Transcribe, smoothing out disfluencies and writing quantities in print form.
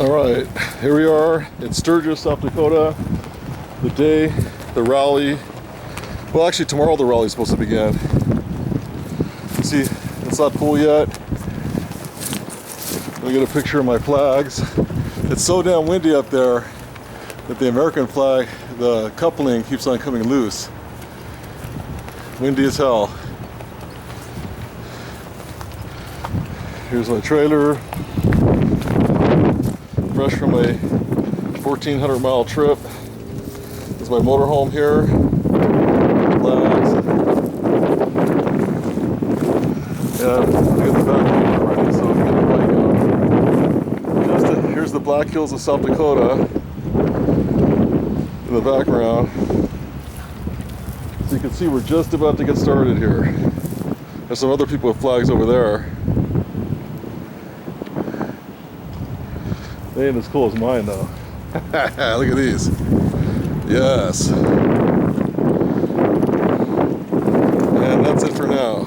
All right, here we are in Sturgis, South Dakota. The day, the rally. Well, actually, tomorrow the rally is supposed to begin. You see, it's not full yet. Let me get a picture of my flags. It's so damn windy up there that the American flag, the coupling keeps on coming loose. Windy as hell. Here's my trailer. Fresh from a 1,400 mile trip. This is my motorhome here. Flags. Yeah, I got the back camera ready, so I'm get the bike out. Here's the Black Hills of South Dakota in the background. So you can see we're just about to get started here. There's some other people with flags over there. They ain't as cool as mine though. Look at these. Yes. And that's it for now.